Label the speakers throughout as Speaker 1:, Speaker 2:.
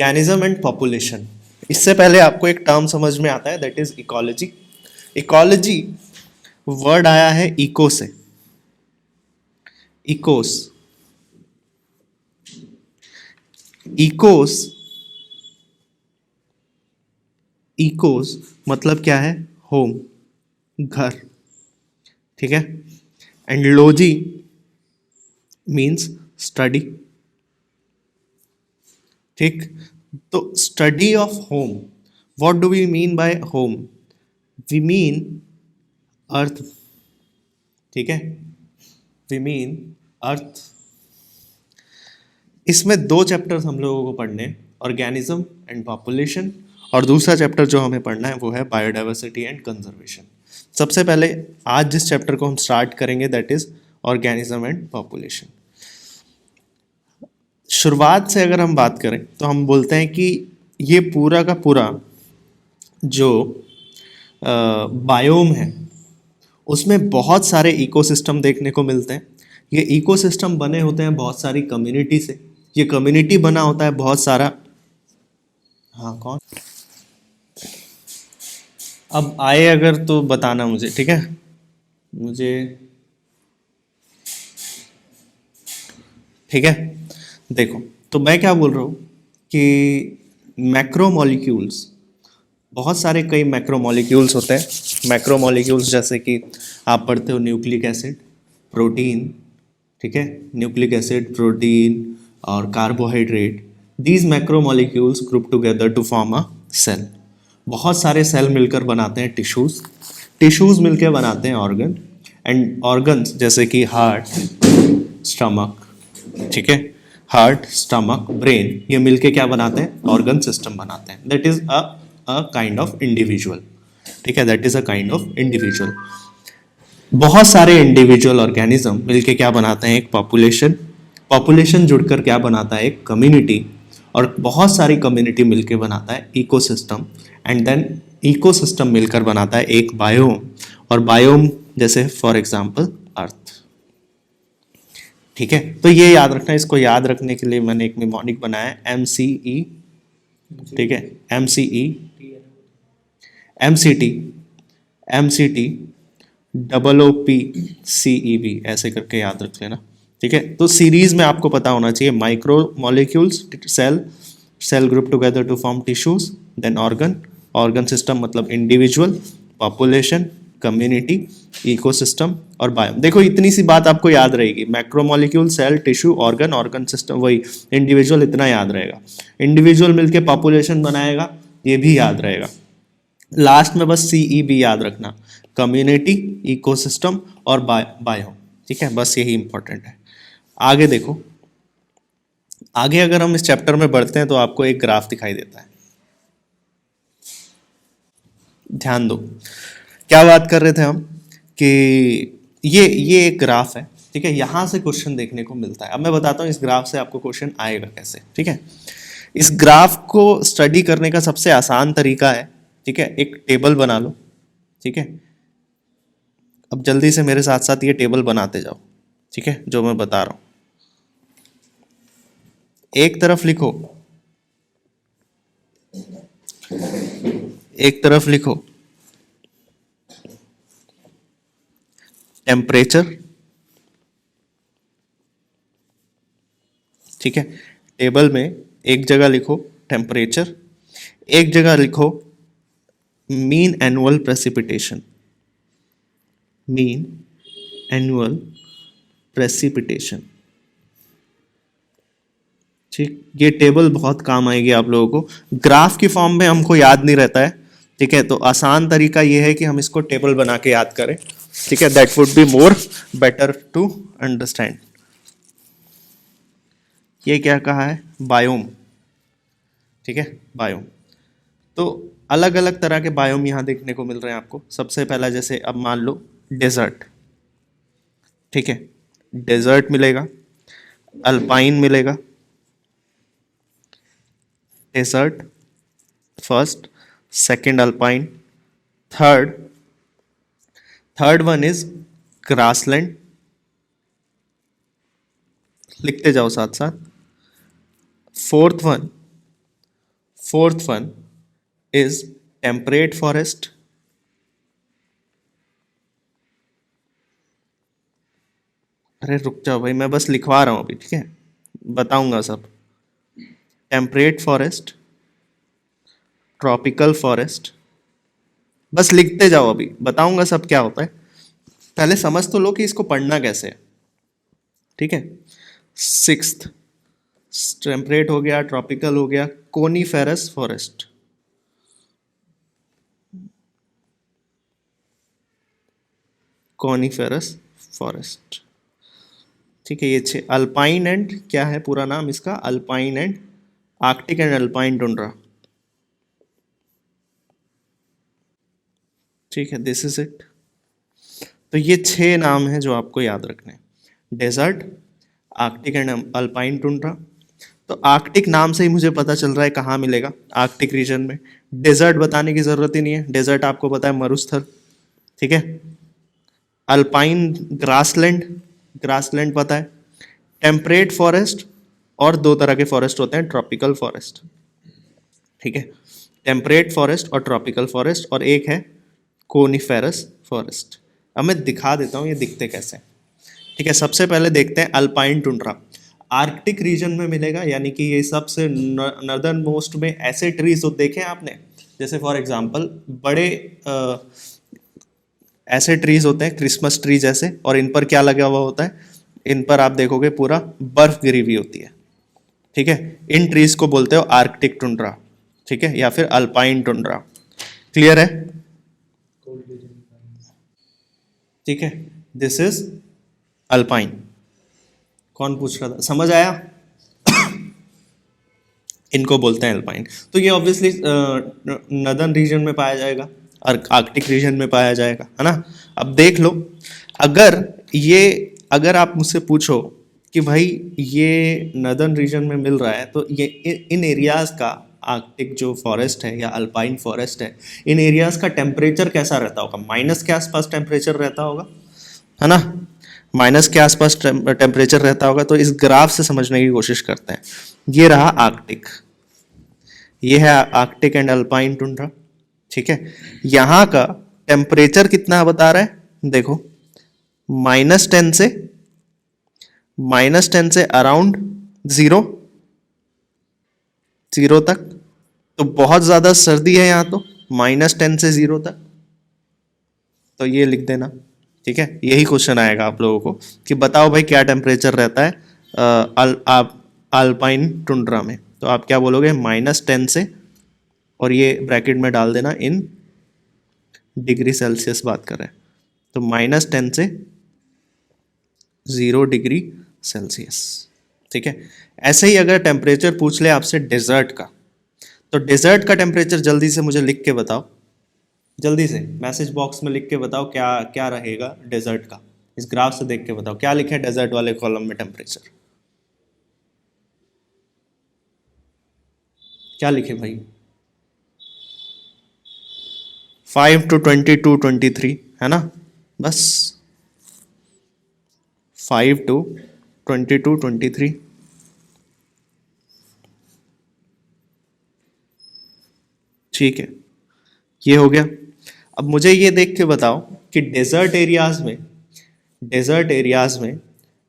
Speaker 1: Organism and population. इससे पहले आपको एक टर्म समझ में आता है, that is ecology. Ecology word आया है इको से, इकोस। इकोस, इकोस मतलब क्या है? होम, घर। ठीक है। And logy means study. ठीक। तो study of home, what do we mean by home? We mean earth. ठीक है, वी मीन अर्थ। इसमें दो चैप्टर्स हम लोगों को पढ़ने हैं, ऑर्गेनिज्म एंड पॉपुलेशन, और दूसरा चैप्टर जो हमें पढ़ना है वो है बायोडाइवर्सिटी एंड कंजर्वेशन। सबसे पहले आज जिस चैप्टर को हम स्टार्ट करेंगे that is organism and population. शुरुआत से अगर हम बात करें तो हम बोलते हैं कि ये पूरा का पूरा जो बायोम है उसमें बहुत सारे इकोसिस्टम देखने को मिलते हैं। ये इकोसिस्टम बने होते हैं बहुत सारी कम्युनिटी से। ये कम्युनिटी बना होता है बहुत सारा। हाँ, कौन? अब आए अगर तो बताना मुझे, ठीक है? मुझे, ठीक है। देखो, तो मैं क्या बोल रहा हूँ कि मैक्रोमोलिक्यूल्स, बहुत सारे कई मैक्रोमोलिक्यूल्स होते हैं। मैक्रोमोलिक्यूल्स जैसे कि आप पढ़ते हो न्यूक्लिक एसिड, प्रोटीन, ठीक है, न्यूक्लिक एसिड, प्रोटीन और carbohydrate. These macromolecules group together to form a cell. बहुत सारे सेल मिलकर बनाते हैं टिश्यूज, टिश्यूज मिलकर बनाते हैं ऑर्गन, एंड ऑर्गन्स जैसे कि हार्ट, स्टमक, ठीक है, हार्ट, स्टमक, ब्रेन, ये मिलके क्या बनाते हैं? ऑर्गन सिस्टम बनाते हैं। That is a kind of individual. ठीक है, that is a kind of individual. बहुत सारे इंडिविजुअल ऑर्गेनिज्म मिलके क्या बनाते हैं? एक पॉपुलेशन। पॉपुलेशन जुड़कर क्या बनाता है? एक कम्युनिटी। और बहुत सारी कम्युनिटी मिलके बनाता है इकोसिस्टम। एंड देन इकोसिस्टम मिलकर बनाता है एक बायोम। और बायोम जैसे फॉर एग्जांपल अर्थ। ठीक है, तो ये याद रखना। इसको याद रखने के लिए मैंने एक निमोनिक बनाया है, MCE। ठीक है, MCE, MCT, MCT, OOPCEB, ऐसे करके याद रख लेना। ठीक है, तो सीरीज में आपको पता होना चाहिए micro molecules, cell, cell group together to form tissues, then organ, organ system मतलब इंडिविजुअल, पॉपुलेशन, कम्युनिटी, इकोसिस्टम और बायोम। देखो इतनी सी बात आपको याद रहेगी, macromolecule, cell, tissue, organ, organ system, वही इंडिविजुअल, इतना याद रहेगा। इंडिविजुअल मिलके पॉपुलेशन बनाएगा, ये भी याद रहेगा। लास्ट में बस CEB याद रखना, कम्युनिटी, इकोसिस्टम और बायोम। ठीक है, बस यही इंपॉर्टेंट है। आगे देखो, आगे अगर हम इस चैप्टर में बढ़ते हैं तो आपको एक ग्राफ दिखाई देता है। ध्यान दो, क्या बात कर रहे थे हम कि ये एक ग्राफ है। ठीक है, यहां से क्वेश्चन देखने को मिलता है। अब मैं बताता हूं इस ग्राफ से आपको क्वेश्चन आएगा कैसे। ठीक है, इस ग्राफ को स्टडी करने का सबसे आसान तरीका है, ठीक है, एक टेबल बना लो। ठीक है, अब जल्दी से मेरे साथ साथ ये टेबल बनाते जाओ। ठीक है, जो मैं बता रहा हूं, एक तरफ लिखो, एक तरफ लिखो टेम्परेचर। ठीक है, टेबल में एक जगह लिखो टेम्परेचर, एक जगह लिखो mean annual precipitation, mean annual precipitation. ठीक, ये टेबल बहुत काम आएगी आप लोगों को। ग्राफ की फॉर्म में हमको याद नहीं रहता है। ठीक है, तो आसान तरीका ये है कि हम इसको टेबल बना के याद करें। ठीक है, that would be more better to understand. ये क्या कहा है? बायोम। ठीक है, बायोम। तो अलग अलग तरह के बायोम यहां देखने को मिल रहे हैं आपको। सबसे पहला जैसे अब मान लो डेजर्ट। ठीक है, डेजर्ट मिलेगा, अल्पाइन मिलेगा, desert first, second alpine, third, third one is grassland, लिखते जाओ साथ साथ। Fourth one fourth one is temperate forest, अरे रुक जाओ भाई, मैं बस लिखवा रहा हूँ अभी, ठीक है, बताऊंगा सब। टेम्परेट फॉरेस्ट, ट्रॉपिकल फॉरेस्ट, बस लिखते जाओ, अभी बताऊंगा सब क्या होता है। पहले समझ तो लो कि इसको पढ़ना कैसे है, ठीक है। सिक्स्थ, टेम्परेट हो गया, ट्रॉपिकल हो गया, कोनीफेरस फॉरेस्ट, कोनीफेरस फॉरेस्ट, ठीक है। ये छः, अल्पाइन एंड, क्या है पूरा नाम इसका, alpine and Arctic and alpine tundra, ठीक है, दिस इज इट। तो ये छह नाम हैं जो आपको याद रखने हैं, desert, arctic and alpine tundra. तो आर्कटिक नाम से ही मुझे पता चल रहा है कहाँ मिलेगा, आर्कटिक रीजन में। डेजर्ट बताने की जरूरत ही नहीं है, डेजर्ट आपको पता है मरुस्थल, ठीक है। अल्पाइन ग्रासलैंड, ग्रासलैंड पता है। टेम्परेट फॉरेस्ट, और दो तरह के फॉरेस्ट होते हैं, ट्रॉपिकल फॉरेस्ट, ठीक है। टेम्परेट फॉरेस्ट और ट्रॉपिकल फॉरेस्ट, और एक है कोनिफेरस फॉरेस्ट। अब मैं दिखा देता हूँ ये दिखते कैसे हैं, ठीक है। सबसे पहले देखते हैं अल्पाइन टुंड्रा, आर्कटिक रीजन में मिलेगा, यानी कि ये सबसे नॉर्दर्न मोस्ट में ऐसे ट्रीज तो देखे हैं आपने, जैसे फॉर एग्जांपल बड़े ऐसे ट्रीज होते हैं क्रिसमस ट्री जैसे, और इन पर क्या लगा हुआ होता है, इन पर आप देखोगे पूरा बर्फ गिरी हुई होती है, ठीक है। इन ट्रीज को बोलते हो आर्कटिक टुंड्रा, ठीक है, या फिर अल्पाइन टुंड्रा। क्लियर है, ठीक है, दिस इज अल्पाइन। कौन पूछ रहा था, समझ आया? इनको बोलते हैं अल्पाइन। तो ये ऑब्वियसली नदर्न रीजन में पाया जाएगा और आर्कटिक रीजन में पाया जाएगा, है ना। अब देख लो, अगर आप मुझसे पूछो कि भाई ये नदर्न रीजन में मिल रहा है, तो ये इन एरियाज का, आर्कटिक जो फॉरेस्ट है या अल्पाइन फॉरेस्ट है, इन एरियाज का टेम्परेचर कैसा रहता होगा, माइनस के आसपास टेम्परेचर रहता होगा, है ना, माइनस के आसपास टेम्परेचर रहता होगा। तो इस ग्राफ से समझने की कोशिश करते हैं। ये रहा आर्कटिक, ये है आर्कटिक एंड अल्पाइन टुंड्रा, ठीक है। यहाँ का टेम्परेचर कितना बता रहा है, देखो -10 से अराउंड जीरो तक, तो बहुत ज्यादा सर्दी है यहाँ, तो -10 से 0 तक, तो ये लिख देना, ठीक है। यही क्वेश्चन आएगा आप लोगों को कि बताओ भाई क्या टेम्परेचर रहता है अल्पाइन टुंड्रा में, तो आप क्या बोलोगे, -10 से, और ये ब्रैकेट में डाल देना इन डिग्री सेल्सियस बात कर रहे हैं, तो -10 से 0 डिग्री सेल्सियस, ठीक है। ऐसे ही अगर टेम्परेचर पूछ ले आपसे डेजर्ट का, तो डेजर्ट का टेम्परेचर जल्दी से मुझे लिख के बताओ, जल्दी से मैसेज बॉक्स में लिख के बताओ क्या क्या रहेगा डेजर्ट का। इस ग्राफ से देख के बताओ क्या लिखे डेजर्ट वाले कॉलम में टेम्परेचर, क्या लिखे भाई, 5 to 22 23, है ना, बस 5 to 22 23, ठीक है, ये हो गया। अब मुझे ये देख के बताओ कि डेजर्ट एरियाज में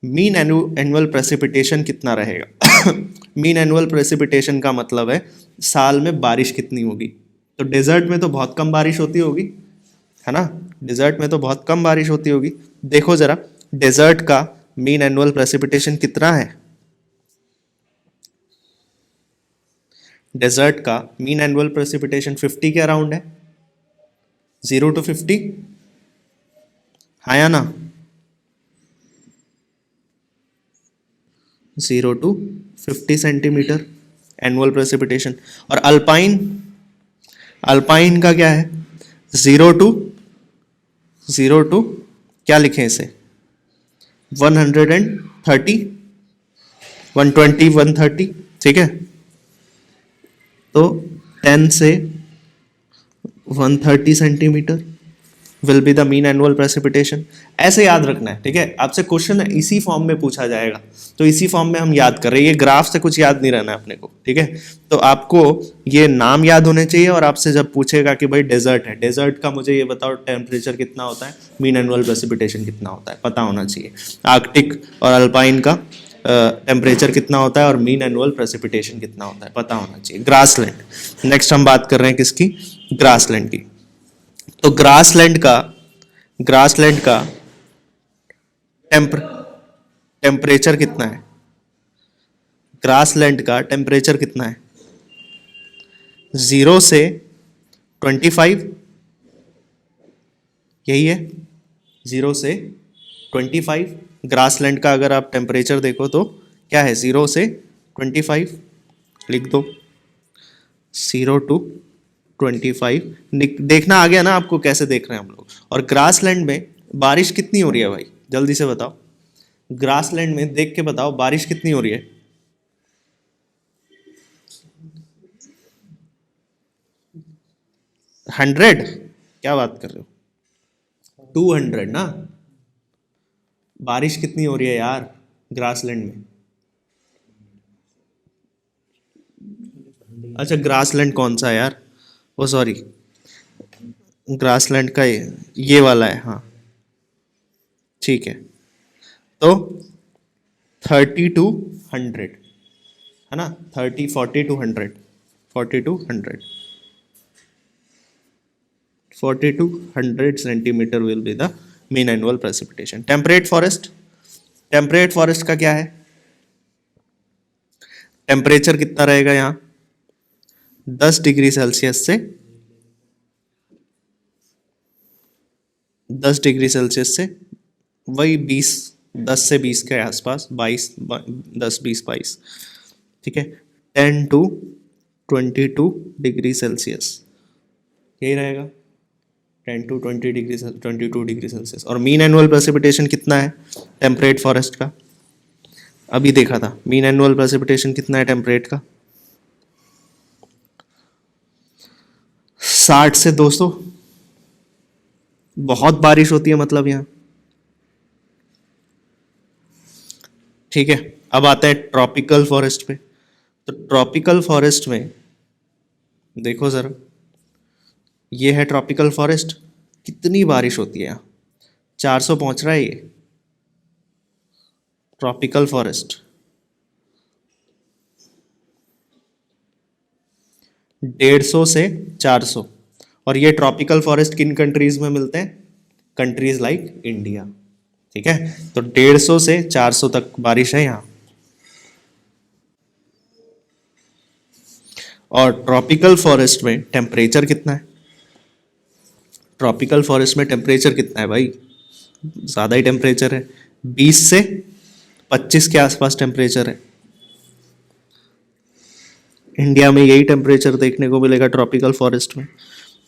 Speaker 1: मीन एनुअल प्रेसिपिटेशन कितना रहेगा। मीन एनुअल प्रेसिपिटेशन का मतलब है साल में बारिश कितनी होगी। तो डेजर्ट में तो बहुत कम बारिश होती होगी, है ना, डेजर्ट में तो बहुत कम बारिश होती होगी। देखो जरा डेजर्ट का मीन एनुअल प्रेसिपिटेशन कितना है, डेजर्ट का मीन एनुअल प्रेसिपिटेशन 50 के अराउंड है, 0 to 50, हाँ या ना, 0 to 50 सेंटीमीटर एनुअल प्रेसिपिटेशन। और अल्पाइन का क्या है, 0 to क्या लिखें इसे, 130, 120, 130, ठीक है। तो 10 से 130 centimetre, will be the mean annual precipitation. ऐसे याद रखना है, ठीक है। आपसे क्वेश्चन इसी फॉर्म में पूछा जाएगा, तो इसी फॉर्म में हम याद कर रहे हैं। ये ग्राफ से कुछ याद नहीं रहना है अपने को, ठीक है। तो आपको ये नाम याद होने चाहिए, और आपसे जब पूछेगा कि भाई डेजर्ट है, डेजर्ट का मुझे ये बताओ टेम्परेचर कितना होता है, मीन एनुअल प्रेसिपिटेशन कितना होता है, पता होना चाहिए। आर्कटिक और अल्पाइन का टेम्परेचर कितना होता है और मीन एनुअल प्रेसिपिटेशन कितना होता है, पता होना चाहिए। ग्रासलैंड, नेक्स्ट हम बात कर रहे हैं किसकी, ग्रासलैंड की। तो ग्रासलैंड का टेम्परेचर कितना है, ग्रासलैंड का टेम्परेचर कितना है, 0 से 25, यही है, 0 से 25। ग्रासलैंड का अगर आप टेम्परेचर देखो तो क्या है, 0 से 25, लिख दो 0 to 25। देखना आ गया ना आपको कैसे देख रहे हैं हम लोग। और ग्रासलैंड में बारिश कितनी हो रही है भाई, जल्दी से बताओ, ग्रासलैंड में देख के बताओ बारिश कितनी हो रही है। 100, क्या बात कर रहे हो, 200 ना। बारिश कितनी हो रही है यार ग्रासलैंड में। अच्छा ग्रासलैंड कौन सा है यार, वो सॉरी, ग्रासलैंड का ये वाला है, हाँ ठीक है। तो 30 to 100 है ना, 30, 40 to 100, 40 to 100, 40 to 100 centimetre will be the mean annual precipitation. Temperate forest, temperate forest का क्या है, टेम्परेचर कितना रहेगा यहाँ, 10 डिग्री सेल्सियस से 10 डिग्री सेल्सियस से वही 20, 10 से 20 के आसपास, 22, 10, 20, 22, ठीक है। 10 to 22 डिग्री सेल्सियस, यही रहेगा, 10 to 20 डिग्री, 22 डिग्री सेल्सियस। और मीन एनुअल प्रेसिपिटेशन कितना है टेम्परेट फॉरेस्ट का, अभी देखा था, मीन एनुअल प्रेसिपिटेशन कितना है टेम्परेट का, 60 से 200। बहुत बारिश होती है मतलब यहाँ, ठीक है। अब आता है ट्रॉपिकल फॉरेस्ट पे। तो ट्रॉपिकल फॉरेस्ट में देखो जरा, ये है ट्रॉपिकल फॉरेस्ट, कितनी बारिश होती है यहाँ, 400 पहुंच रहा है ये ट्रॉपिकल फॉरेस्ट, 150 से 400। और ये ट्रॉपिकल फॉरेस्ट किन कंट्रीज में मिलते हैं, कंट्रीज लाइक इंडिया, ठीक है। तो 150 से 400 तक बारिश है यहाँ। और ट्रॉपिकल फॉरेस्ट में टेम्परेचर कितना है, ट्रॉपिकल फॉरेस्ट में टेम्परेचर कितना है भाई, ज़्यादा ही टेम्परेचर है, 20 से 25 के आसपास टेम्परेचर है। इंडिया में यही टेम्परेचर देखने को मिलेगा ट्रॉपिकल फॉरेस्ट में।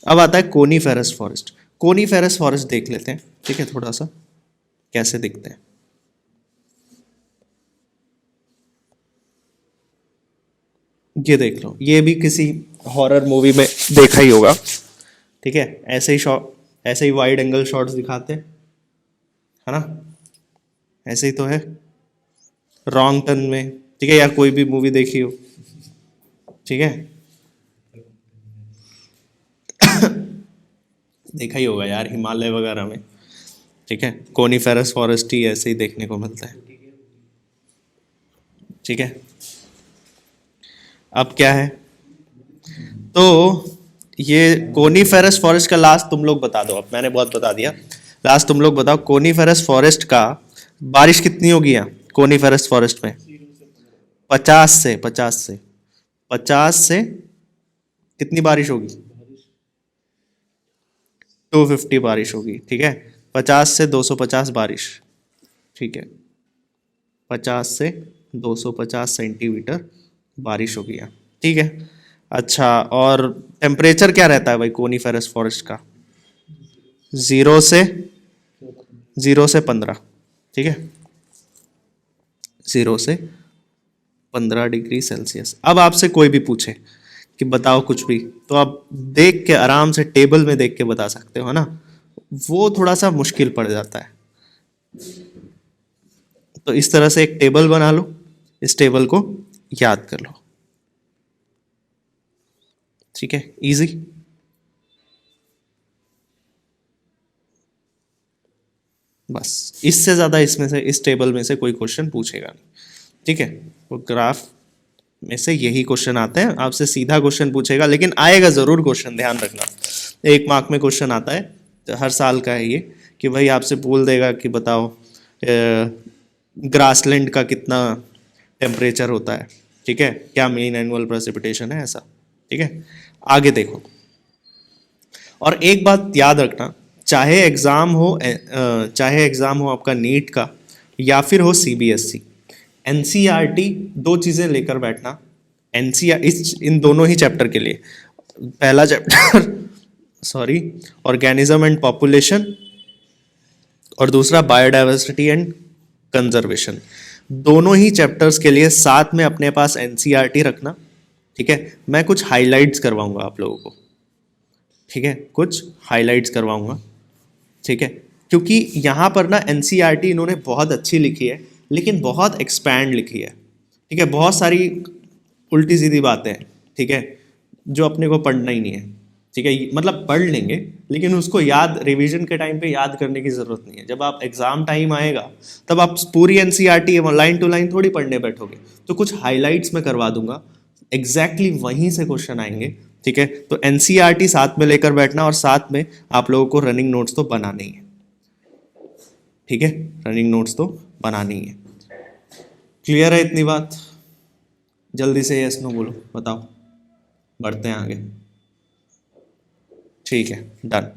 Speaker 1: अब आता है कोनीफेरस फॉरेस्ट। कोनीफेरस फॉरेस्ट देख लेते हैं, ठीक है, थोड़ा सा कैसे दिखते हैं। ये देख लो, ये भी किसी हॉरर मूवी में देखा ही होगा, ठीक है। ऐसे ही शॉट, ऐसे ही वाइड एंगल शॉट्स दिखाते हैं, है ना, ऐसे ही तो है रॉन्ग टर्न में, ठीक है, या कोई भी मूवी देखी हो, ठीक है। देखा ही होगा यार हिमालय वगैरह में, ठीक है। कोनीफेरस फॉरेस्ट ही ऐसे ही देखने को मिलता है, ठीक है। अब क्या है, तो ये कोनीफेरस फॉरेस्ट का लास्ट तुम लोग बता दो, अब मैंने बहुत बता दिया, लास्ट तुम लोग बताओ कोनीफेरस फॉरेस्ट का बारिश कितनी होगी यहाँ कोनीफेरस फॉरेस्ट में, 50 से 50 से कितनी बारिश होगी, 250 बारिश होगी, ठीक है। 50 से 250 बारिश, ठीक है, 50 से 250 सेंटीमीटर बारिश होगी यहाँ, ठीक है। अच्छा, और टेम्परेचर क्या रहता है भाई कोनीफेरस फॉरेस्ट का, 0 से 15, ठीक है, 0 से 15 डिग्री सेल्सियस। अब आपसे कोई भी पूछे कि बताओ कुछ भी, तो आप देख के आराम से टेबल में देख के बता सकते हो, है ना। वो थोड़ा सा मुश्किल पड़ जाता है। तो इस तरह से एक टेबल बना लो, इस टेबल को याद कर लो। ठीक है, इजी। बस इससे ज़्यादा इसमें से, इस टेबल में से कोई क्वेश्चन पूछेगा नहीं। ठीक है, वो ग्राफ में से यही क्वेश्चन आते हैं, आपसे सीधा क्वेश्चन पूछेगा, लेकिन आएगा ज़रूर क्वेश्चन, ध्यान रखना। 1 मार्क में क्वेश्चन आता है, तो हर साल का है ये, कि भाई आपसे बोल देगा कि बताओ ग्रासलैंड का कितना टेम्परेचर होता है। ठीक है, क्या मीन एनुअल प्रेसिपिटेशन है, ऐसा। ठीक है, आगे देखो। और एक बात याद रखना, चाहे एग्ज़ाम हो आपका नीट का या फिर हो सीबीएसई, एनसीईआरटी, दो चीज़ें लेकर बैठना। एनसीईआर इन दोनों ही चैप्टर के लिए, पहला chapter sorry organism and population, और दूसरा बायोडाइवर्सिटी एंड कंजर्वेशन। दोनों ही चैप्टर्स के लिए साथ में अपने पास एनसीईआरटी रखना। ठीक है, मैं कुछ हाइलाइट्स करवाऊंगा आप लोगों को। ठीक है, कुछ हाइलाइट्स करवाऊंगा। ठीक है, क्योंकि यहाँ पर ना एनसीईआरटी इन्होंने बहुत अच्छी लिखी है, लेकिन बहुत एक्सपैंड लिखी है। ठीक है, बहुत सारी उल्टी सीधी बातें हैं। ठीक है, जो अपने को पढ़ना ही नहीं है। ठीक है, मतलब पढ़ लेंगे, लेकिन उसको याद, रिवीजन के टाइम पे याद करने की ज़रूरत नहीं है। जब आप एग्ज़ाम टाइम आएगा, तब आप पूरी एनसीईआरटी लाइन टू लाइन थोड़ी पढ़ने बैठोगे। तो कुछ हाइलाइट्स में करवा दूंगा, एग्जैक्टली वहीं से क्वेश्चन आएंगे। ठीक है, तो एनसीईआरटी साथ में लेकर बैठना, और साथ में आप लोगों को रनिंग नोट्स तो बनाने ही है। ठीक है, रनिंग नोट्स तो बनानी ही है। क्लियर है इतनी बात? जल्दी से यस नो बोलो, बताओ, बढ़ते हैं आगे। ठीक है, डन।